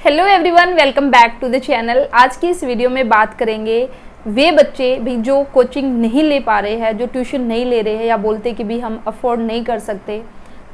Hello everyone, welcome back to the channel. आज की इस वीडियो में बात करेंगे वे बच्चे भी जो कोचिंग नहीं ले पा रहे हैं, जो ट्यूशन नहीं ले रहे हैं या बोलते कि भी हम अफोर्ड नहीं कर सकते,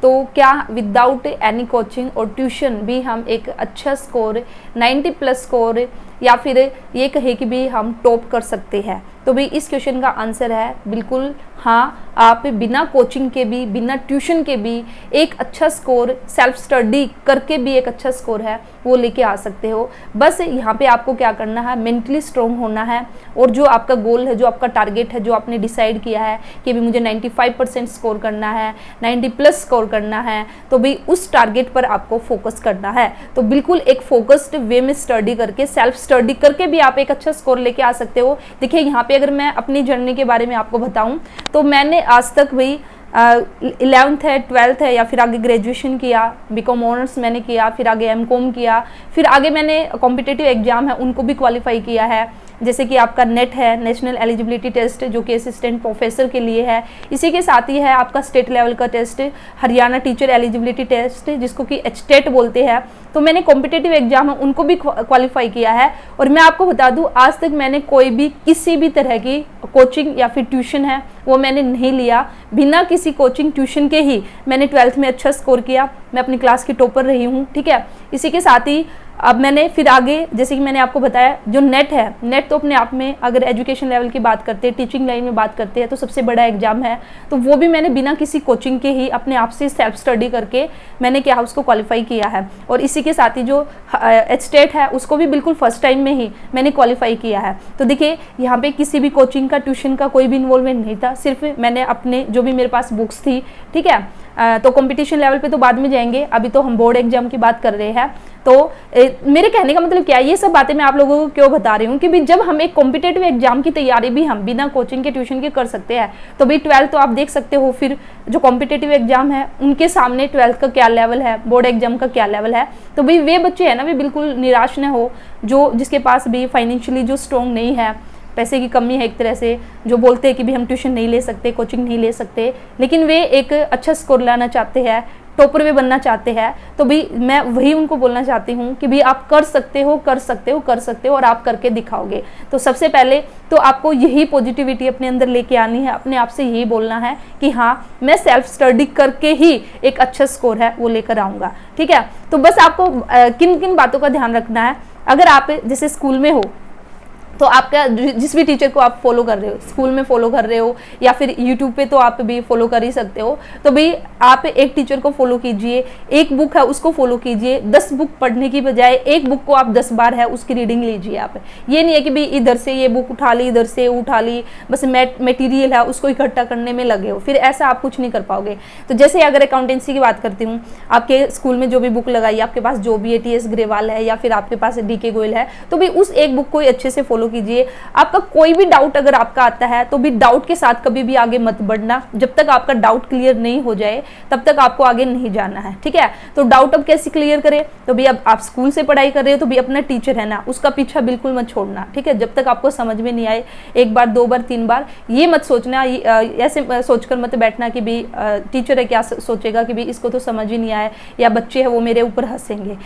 तो क्या विदाउट एनी कोचिंग और ट्यूशन भी हम एक अच्छा स्कोर 90 प्लस स्कोर या फिर ये कहे कि भी हम टॉप कर सकते हैं। तो भी इस क्वेश्चन का आंसर है बिल्कुल हाँ। आप बिना कोचिंग के भी, बिना ट्यूशन के भी एक अच्छा स्कोर, सेल्फ स्टडी करके भी एक अच्छा स्कोर है वो लेके आ सकते हो। बस यहाँ पे आपको क्या करना है, मेंटली स्ट्रॉन्ग होना है और जो आपका गोल है, जो आपका टारगेट है, जो आपने डिसाइड किया है कि भी मुझे 95% स्कोर करना है, 90 प्लस स्कोर करना है, तो भी उस टारगेट पर आपको फोकस करना है। तो बिल्कुल एक फोकस्ड वे में स्टडी करके, सेल्फ स्टडी करके भी आप एक अच्छा स्कोर लेके आ सकते हो। देखिए यहाँ पे अगर मैं अपनी जर्नी के बारे में आपको बताऊं तो मैंने आज तक भाई 11th है, 12th है या फिर आगे ग्रेजुएशन किया, बीकॉम ऑनर्स मैंने किया, फिर आगे एमकॉम किया, फिर आगे मैंने कॉम्पिटिटिव एग्जाम है उनको भी क्वालिफाई किया है। जैसे कि आपका नेट है, नेशनल एलिजिबिलिटी टेस्ट, जो कि असिस्टेंट प्रोफेसर के लिए है। इसी के साथ ही है आपका स्टेट लेवल का test, Haryana teacher eligibility test, जिसको कि एचटेट बोलते हैं। तो मैंने कॉम्पिटिटिव एग्जाम है उनको भी क्वालिफाई किया है। और मैं आपको बता दूं, आज तक मैंने कोई भी किसी भी तरह की कोचिंग या फिर ट्यूशन है वो मैंने नहीं लिया। बिना किसी कोचिंग ट्यूशन के ही मैंने 12th में अच्छा स्कोर किया। मैं अपनी क्लास की टॉपर रही हूँ, ठीक है। इसी के साथ ही अब मैंने फिर आगे, जैसे कि मैंने आपको बताया, जो नेट है, नेट तो अपने आप में अगर एजुकेशन लेवल की बात करते हैं, टीचिंग लाइन में बात करते हैं, तो सबसे बड़ा एग्जाम है। तो वो भी मैंने बिना किसी कोचिंग के ही अपने आप से सेल्फ स्टडी करके मैंने क्या उसको क्वालिफाई किया है। और इसी के साथ ही जो एचटेट है उसको भी बिल्कुल फर्स्ट टाइम में ही मैंने क्वालिफाई किया है। तो देखिए यहाँ पे किसी भी कोचिंग का, ट्यूशन का कोई भी इन्वॉल्वमेंट नहीं था। सिर्फ मैंने अपने जो भी मेरे पास बुक्स थी, ठीक है। तो कंपटीशन लेवल पे तो बाद में जाएंगे, अभी तो हम बोर्ड एग्जाम की बात कर रहे हैं। तो मेरे कहने का मतलब क्या है, ये सब बातें मैं आप लोगों को क्यों बता रही हूँ कि भी जब हम एक कॉम्पिटेटिव एग्जाम की तैयारी भी हम बिना कोचिंग के, ट्यूशन के कर सकते हैं, तो भाई 12th तो आप देख सकते हो। फिर जो कॉम्पिटेटिव एग्जाम है उनके सामने 12th का क्या लेवल है, बोर्ड एग्जाम का क्या लेवल है। तो भाई वे बच्चे हैं ना, वे बिल्कुल निराश न हो जो जिसके पास भी फाइनेंशियली जो स्ट्रॉन्ग नहीं है, पैसे की कमी है एक तरह से, जो बोलते हैं कि भी हम ट्यूशन नहीं ले सकते, कोचिंग नहीं ले सकते, लेकिन वे एक अच्छा स्कोर लाना चाहते हैं, टॉपर में बनना चाहते हैं। तो भी मैं वही उनको बोलना चाहती हूँ कि भी आप कर सकते हो, कर सकते हो, कर सकते हो और आप करके दिखाओगे। तो सबसे पहले तो आपको यही पॉजिटिविटी अपने अंदर लेके आनी है, अपने आप से यही बोलना है कि हाँ मैं सेल्फ स्टडी करके ही एक अच्छा स्कोर है वो लेकर आऊँगा, ठीक है। तो बस आपको किन किन बातों का ध्यान रखना है। अगर आप जैसे स्कूल में हो तो आपका जिस भी टीचर को आप फॉलो कर रहे हो, स्कूल में फॉलो कर रहे हो या फिर यूट्यूब पे तो आप भी फॉलो कर ही सकते हो। तो भाई आप एक टीचर को फॉलो कीजिए, एक बुक है उसको फॉलो कीजिए। 10 बुक पढ़ने की बजाय एक बुक को आप 10 बार है उसकी रीडिंग लीजिए आप। ये नहीं है कि भाई इधर से ये बुक उठा ली, इधर से उठा ली, बस मटेरियल है उसको इकट्ठा करने में लगे हो, फिर ऐसा आप कुछ नहीं कर पाओगे। तो जैसे अगर अकाउंटेंसी की बात करती हूँ, आपके स्कूल में जो भी बुक लगाई, आपके पास जो भी TS ग्रेवाल है या फिर आपके पास DK गोयल है, तो भाई उस एक बुक को अच्छे से फॉलो कीजिए। आपका कोई भी डाउट अगर आपका आता है तो भी डाउट के साथ कभी भी आगे मत बढ़ना। जब तक आपका डाउट क्लियर नहीं हो जाए तब तक आपको आगे नहीं जाना है, ठीक है। तो डाउट अब कैसे क्लियर करें, तो भी अब आप स्कूल से पढ़ाई कर रहे हो तो भी अपना टीचर है ना, उसका पीछा बिल्कुल मत छोड़ना, ठीक है। जब तक आपको समझ में नहीं आए, 1 बार 2 बार 3 बार, ये मत सोचना, ऐसे सोचकर मत बैठना कि भी टीचर है क्या सोचेगा कि भी इसको तो समझ ही नहीं आया, या बच्चे है वो मेरे ऊपर हंसेंगे।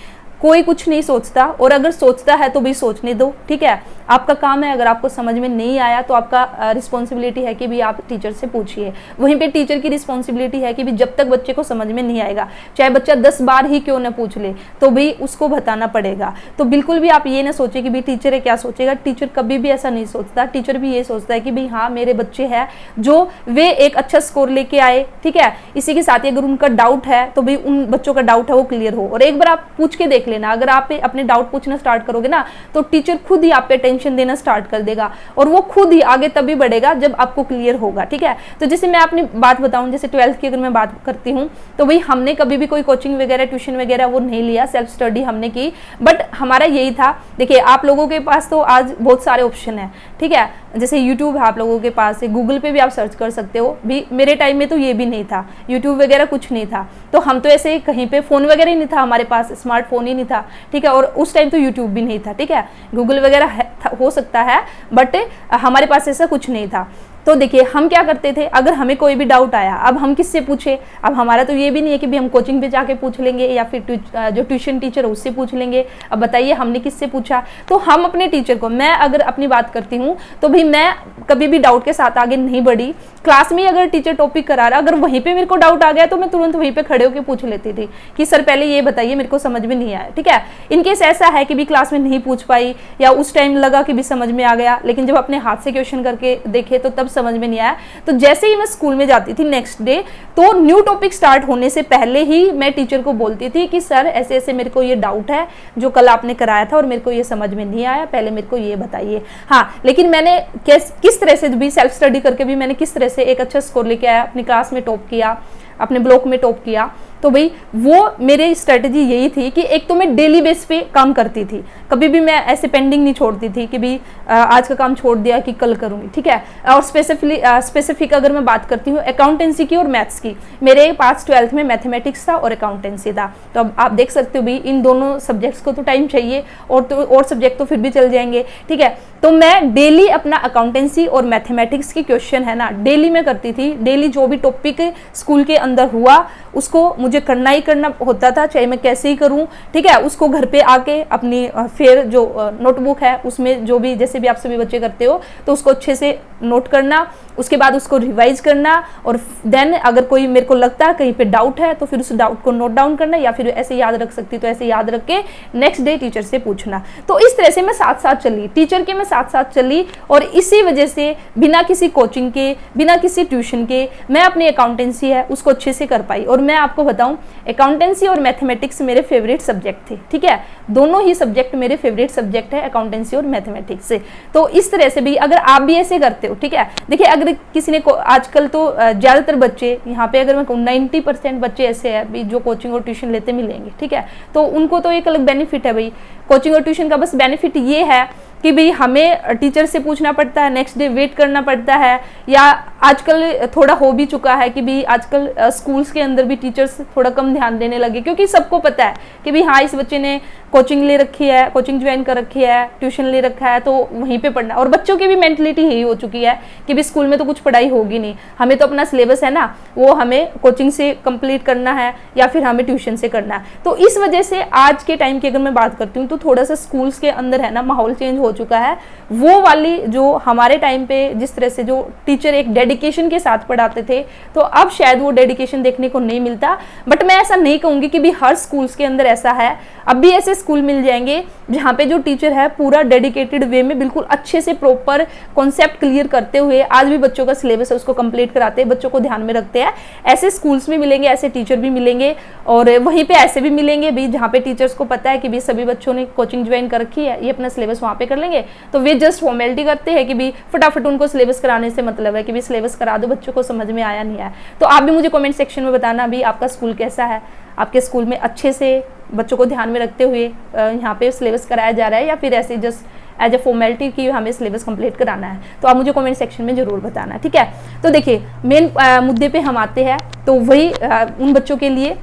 कोई कुछ नहीं सोचता, और अगर सोचता है तो भी सोचने दो, ठीक है। आपका काम है, अगर आपको समझ में नहीं आया तो आपका रिस्पॉन्सिबिलिटी है कि भी आप टीचर से पूछिए। वहीं पे टीचर की रिस्पॉन्सिबिलिटी है कि भी जब तक बच्चे को समझ में नहीं आएगा, चाहे बच्चा 10 बार ही क्यों ना पूछ ले, तो भी उसको बताना पड़ेगा। तो बिल्कुल भी आप ये ना सोचे कि भी टीचर है क्या सोचेगा। टीचर कभी भी ऐसा नहीं सोचता। टीचर भी ये सोचता है कि भाई हाँ मेरे बच्चे हैं जो वे एक अच्छा स्कोर लेके आए, ठीक है। इसी के साथ ही अगर उनका डाउट है तो भाई उन बच्चों का डाउट है वो क्लियर हो। और एक बार आप पूछ के देख लेना, अगर आप अपने डाउट पूछना स्टार्ट करोगे ना तो टीचर खुद ही आप पे टेंशन देना स्टार्ट कर देगा, और वो खुद ही आगे तभी बढ़ेगा जब आपको क्लियर होगा, ठीक है। तो जैसे मैं अपनी बात बताऊं, जैसे 12th की अगर मैं बात करती हूं तो भाई हमने कभी भी कोई कोचिंग वगैरह, ट्यूशन वगैरह वो नहीं लिया, सेल्फ स्टडी हमने की। बट हमारा यही था, देखिए आप लोगों के पास तो आज बहुत सारे ऑप्शन है, ठीक है। जैसे यूट्यूब है आप लोगों के पास, गूगल पे भी आप सर्च कर सकते हो। भी मेरे टाइम में तो ये भी नहीं था, यूट्यूब वगैरह कुछ नहीं था। तो हम तो ऐसे कहीं पे फोन वगैरह ही नहीं था हमारे पास, स्मार्टफोन ही नहीं था, ठीक है। और उस टाइम तो यूट्यूब भी नहीं था, ठीक है। गूगल वगैरह हो सकता है बट हमारे पास ऐसा कुछ नहीं था। तो देखिए हम क्या करते थे, अगर हमें कोई भी डाउट आया, अब हम किससे पूछे, अब हमारा तो ये भी नहीं है कि भी हम कोचिंग पे जाके पूछ लेंगे या फिर जो ट्यूशन टीचर है उससे पूछ लेंगे। अब बताइए हमने किससे पूछा, तो हम अपने टीचर को, मैं अगर अपनी बात करती हूँ तो भी मैं कभी भी डाउट के साथ आगे नहीं बढ़ी। क्लास में अगर टीचर टॉपिक करा रहा, अगर वहीं पे मेरे को डाउट आ गया तो मैं तुरंत वहीं पे खड़े होकर पूछ लेती थी कि सर पहले ये बताइए, मेरे को समझ में नहीं आया। ठीक है, इनकेस ऐसा है कि भी क्लास में नहीं पूछ पाई या उस टाइम लगा कि भी समझ में आ गया, लेकिन जब अपने हाथ से क्वेश्चन करके देखे तो तब समझ में नहीं आया, तो जैसे ही मैं स्कूल में जाती थी नेक्स्ट डे, तो न्यू टॉपिक स्टार्ट होने से पहले ही मैं टीचर को बोलती थी कि सर ऐसे ऐसे मेरे को ये डाउट है जो कल आपने कराया था और मेरे को ये समझ में नहीं आया, पहले मेरे को ये बताइए। हाँ, लेकिन मैंने किस तरह से भी सेल्फ स्टडी करके भी मैंने किस तरह से एक अच्छा स्कोर लेके आया, अपनी क्लास में टॉप किया, अपने ब्लॉक में टॉप किया। तो भाई वो मेरी स्ट्रेटजी यही थी कि एक तो मैं डेली बेस पे काम करती थी, कभी भी मैं ऐसे पेंडिंग नहीं छोड़ती थी कि भी आज का काम छोड़ दिया कि कल करूंगी। ठीक है, और स्पेसिफिक अगर मैं बात करती हूँ अकाउंटेंसी की और मैथ्स की, मेरे पास 12th में मैथमेटिक्स था और अकाउंटेंसी था। तो अब आप देख सकते हो भी इन दोनों सब्जेक्ट्स को तो टाइम चाहिए, और सब्जेक्ट तो फिर भी चल जाएंगे। ठीक है, तो मैं डेली अपना अकाउंटेंसी और मैथमेटिक्स की क्वेश्चन है ना डेली मैं करती थी। डेली जो भी टॉपिक स्कूल के अंदर हुआ उसको मुझे करना ही करना होता था, चाहे मैं कैसे ही करूं। ठीक है, उसको घर पे आके अपनी फिर जो नोटबुक है उसमें जो भी जैसे भी आप सभी बच्चे करते हो तो उसको अच्छे से नोट करना, उसके बाद उसको रिवाइज करना, और देन अगर कोई मेरे को लगता है कहीं पे डाउट है तो फिर उस डाउट को नोट डाउन करना, या फिर ऐसे याद रख सकती तो ऐसे याद रख के नेक्स्ट डे टीचर से पूछना। तो इस तरह से मैं साथ साथ चली, टीचर के मैं साथ साथ चली, और इसी वजह से बिना किसी कोचिंग के, बिना किसी ट्यूशन के मैं अपनी अकाउंटेंसी है उसको अच्छे से कर पाई। और मैं आपको बताऊं, अकाउंटेंसी और मैथमेटिक्स मेरे फेवरेट सब्जेक्ट थे। ठीक है, दोनों ही सब्जेक्ट मेरे फेवरेट सब्जेक्ट है, अकाउंटेंसी और मैथमेटिक्स से। तो इस तरह से भी अगर आप भी ऐसे करते हो, ठीक है, देखिए अगर किसी ने आजकल तो ज्यादातर बच्चे यहाँ पे अगर मैं कहूँ 90% बच्चे ऐसे हैं जो कोचिंग और ट्यूशन लेते मिलेंगे। ठीक है, तो उनको तो एक अलग बेनिफिट है भाई, कोचिंग और ट्यूशन का बस बेनिफिट ये है कि भाई हमें टीचर से पूछना पड़ता है, नेक्स्ट डे वेट करना पड़ता है, या आजकल थोड़ा हो भी चुका है कि भाई आजकल स्कूल्स के अंदर भी टीचर्स थोड़ा कम ध्यान देने लगे, क्योंकि सबको पता है कि भाई हाँ इस बच्चे ने कोचिंग ले रखी है, कोचिंग ज्वाइन कर रखी है, ट्यूशन ले रखा है, तो वहीं पे पढ़ना। और बच्चों की भी मेंटलिटी यही हो चुकी है कि भाई स्कूल में तो कुछ पढ़ाई होगी नहीं, हमें तो अपना सिलेबस है ना वो हमें कोचिंग से कंप्लीट करना है या फिर हमें ट्यूशन से करना है। तो इस वजह से आज के टाइम की अगर मैं बात करती हूँ तो थोड़ा सा स्कूल्स के अंदर है ना माहौल चेंज हो चुका है। वो वाली जो हमारे टाइम पे जिस तरह से जो टीचर एक डेडिकेशन के साथ पढ़ाते थे, तो अब शायद वो डेडिकेशन देखने को नहीं मिलता। बट मैं ऐसा नहीं कहूंगी कि भी हर स्कूल्स के अंदर ऐसा है, अब भी ऐसे स्कूल मिल जाएंगे जहाँ पे जो टीचर है पूरा डेडिकेटेड वे में बिल्कुल अच्छे से प्रॉपर कॉन्सेप्ट क्लियर करते हुए आज भी बच्चों का सिलेबस है उसको कंप्लीट कराते हैं, बच्चों को ध्यान में रखते हैं। ऐसे स्कूल्स में मिलेंगे, ऐसे टीचर भी मिलेंगे, और वहीं पे ऐसे भी मिलेंगे भी जहाँ पे टीचर्स को पता है कि भी सभी बच्चों ने कोचिंग ज्वाइन कर रखी है, ये अपना सिलेबस वहाँ पे कर लेंगे, तो वे जस्ट फॉर्मेलिटी करते हैं कि भी फटाफट उनको सिलेबस कराने से मतलब है कि भी सिलेबस करा दो, बच्चों को समझ में आया नहीं आया। तो आप भी मुझे कमेंट सेक्शन में बताना भी आपका स्कूल कैसा है, आपके स्कूल में अच्छे से बच्चों को ध्यान में रखते हुए यहाँ पे सिलेबस कराया जा रहा है या फिर ऐसे जस्ट एज ए फॉर्मेलिटी की हमें सिलेबस कंप्लीट कराना है। तो आप मुझे कमेंट सेक्शन में जरूर बताना, ठीक है। तो देखिए मेन मुद्दे पे हम आते हैं, तो वही उन बच्चों के लिए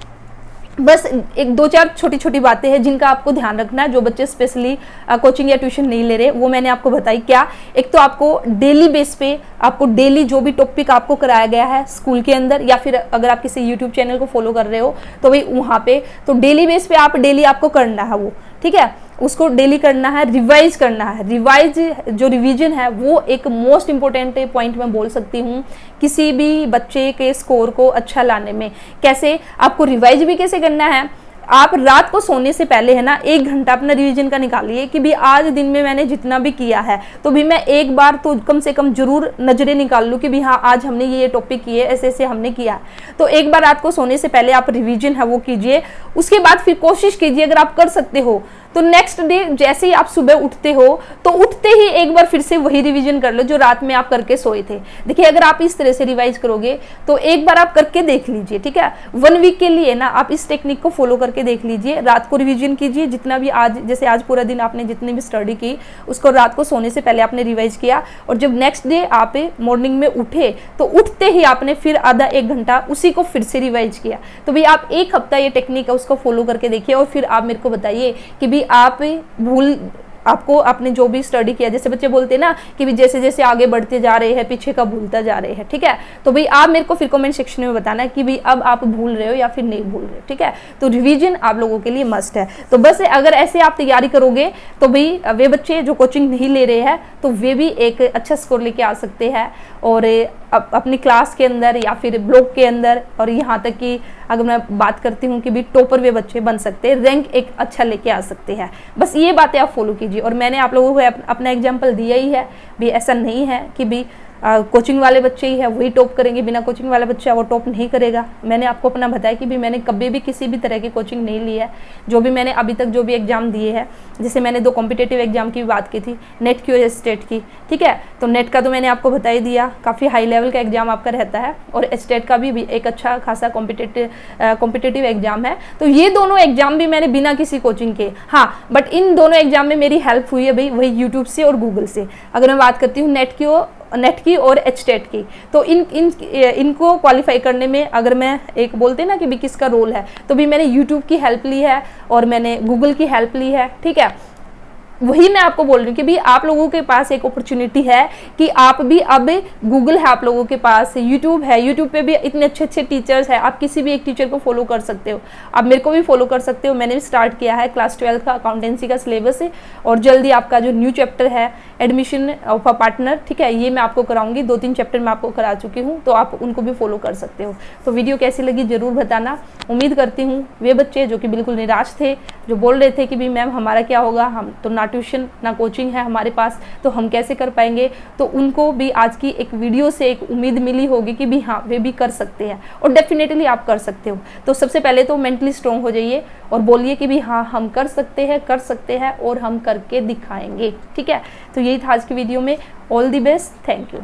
बस एक दो चार छोटी छोटी बातें हैं जिनका आपको ध्यान रखना है, जो बच्चे स्पेशली कोचिंग या ट्यूशन नहीं ले रहे, वो मैंने आपको बताई। क्या, एक तो आपको डेली बेस पे आपको डेली जो भी टॉपिक आपको कराया गया है स्कूल के अंदर, या फिर अगर आप किसी यूट्यूब चैनल को फॉलो कर रहे हो तो भाई वहाँ पे तो डेली बेस पे आप डेली आपको करना है वो, ठीक है, उसको डेली करना है, रिवाइज करना है। रिवाइज जो रिवीजन है वो एक मोस्ट इंपॉर्टेंट पॉइंट मैं बोल सकती हूँ किसी भी बच्चे के स्कोर को अच्छा लाने में। कैसे आपको रिवाइज भी कैसे करना है, आप रात को सोने से पहले है ना 1 घंटा अपना रिवीजन का निकालिए कि भी आज दिन में मैंने जितना भी किया है तो भी मैं एक बार तो कम से कम जरूर नजरें निकाल लूँ कि भी हाँ आज हमने ये टॉपिक किए, ऐसे ऐसे हमने किया। तो एक बार रात को सोने से पहले आप रिवीजन है वो कीजिए। उसके बाद फिर कोशिश कीजिए अगर आप कर सकते हो तो नेक्स्ट डे जैसे ही आप सुबह उठते हो तो उठते ही एक बार फिर से वही रिवीजन कर लो जो रात में आप करके सोए थे। देखिए अगर आप इस तरह से रिवाइज करोगे तो एक बार आप करके देख लीजिए, ठीक है। 1 वीक के लिए ना आप इस टेक्निक को फॉलो करके देख लीजिए। रात को रिवीजन कीजिए जितना भी आज, जैसे आज पूरा दिन आपने जितनी भी स्टडी की उसको रात को सोने से पहले आपने रिवाइज किया, और जब नेक्स्ट डे आप मॉर्निंग में उठे तो उठते ही आपने फिर आधा 1 घंटा उसी को फिर से रिवाइज किया। तो भाई आप 1 हफ्ता ये टेक्निक है उसको फॉलो करके देखिए और फिर आप मेरे को बताइए कि भी आप भूल आपको आपने जो भी स्टडी किया, जैसे बच्चे बोलते हैं ना कि भी जैसे जैसे आगे बढ़ते जा रहे हैं पीछे का भूलता जा रहे हैं, ठीक है। तो भाई आप मेरे को फिर कमेंट सेक्शन में बताना है कि भाई अब आप भूल रहे हो या फिर नहीं भूल रहे हो, ठीक है। तो रिवीजन आप लोगों के लिए मस्ट है। तो बस अगर ऐसे आप तैयारी करोगे तो भाई वे बच्चे जो कोचिंग नहीं ले रहे हैं तो वे भी एक अच्छा स्कोर लेके आ सकते हैं और अपनी क्लास के अंदर या फिर ब्लॉक के अंदर, और यहाँ तक कि अगर मैं बात करती हूँ कि भी टॉपर वे बच्चे बन सकते हैं, रैंक एक अच्छा लेके आ सकते हैं। बस ये बातें आप फॉलो कीजिए। और मैंने आप लोगों को अपना एग्जाम्पल दिया ही है भी, ऐसा नहीं है कि भी कोचिंग वाले बच्चे ही है वही टॉप करेंगे, बिना कोचिंग वाला बच्चा वो टॉप नहीं करेगा। मैंने आपको अपना बताया कि भी मैंने कभी भी किसी भी तरह की कोचिंग नहीं ली है। जो भी मैंने अभी तक जो भी एग्जाम दिए हैं, जैसे मैंने 2 कॉम्पिटेटिव एग्जाम की बात की थी, नेट की और स्टेट की, ठीक है। तो नेट का तो मैंने आपको बता ही दिया, काफ़ी हाई लेवल का एग्जाम आपका रहता है, और स्टेट का भी एक अच्छा खासा कॉम्पिटेटिव एग्जाम है। तो ये दोनों एग्जाम भी मैंने बिना किसी कोचिंग के, हाँ बट इन दोनों एग्जाम में मेरी हेल्प हुई है भाई वही यूट्यूब से और गूगल से। अगर मैं बात करती हूँ नेट की और एचटेट की, तो इनको क्वालिफाई करने में अगर मैं एक बोलते हैं ना कि भी किसका रोल है, तो भी मैंने यूट्यूब की हेल्प ली है और मैंने गूगल की हेल्प ली है, ठीक है। वही मैं आपको बोल रही हूँ कि भी आप लोगों के पास एक अपॉर्चुनिटी है कि आप भी, अब गूगल है आप लोगों के पास, यूट्यूब है, यूट्यूब पे भी इतने अच्छे अच्छे टीचर्स हैं, आप किसी भी एक टीचर को फॉलो कर सकते हो। आप मेरे को भी फॉलो कर सकते हो, मैंने भी स्टार्ट किया है क्लास 12 का अकाउंटेंसी का सिलेबस है, और जल्दी आपका जो न्यू चैप्टर है एडमिशन ऑफ अ पार्टनर, ठीक है, ये मैं आपको कराऊंगी। 2-3 चैप्टर मैं आपको करा चुकी हूँ, तो आप उनको भी फॉलो कर सकते हो। तो वीडियो कैसी लगी जरूर बताना। उम्मीद करती हूँ वे बच्चे जो कि बिल्कुल निराश थे, जो बोल रहे थे कि भी मैम हमारा क्या होगा, हम तो ना ट्यूशन ना कोचिंग है हमारे पास, तो हम कैसे कर पाएंगे, तो उनको भी आज की एक वीडियो से एक उम्मीद मिली होगी कि भी हाँ वे भी कर सकते हैं, और डेफिनेटली आप कर सकते हो। तो सबसे पहले तो मेंटली स्ट्रॉन्ग हो जाइए और बोलिए कि भी हाँ हम कर सकते हैं और हम करके दिखाएंगे, ठीक है। तो यही था आज की वीडियो में। All the best, thank you.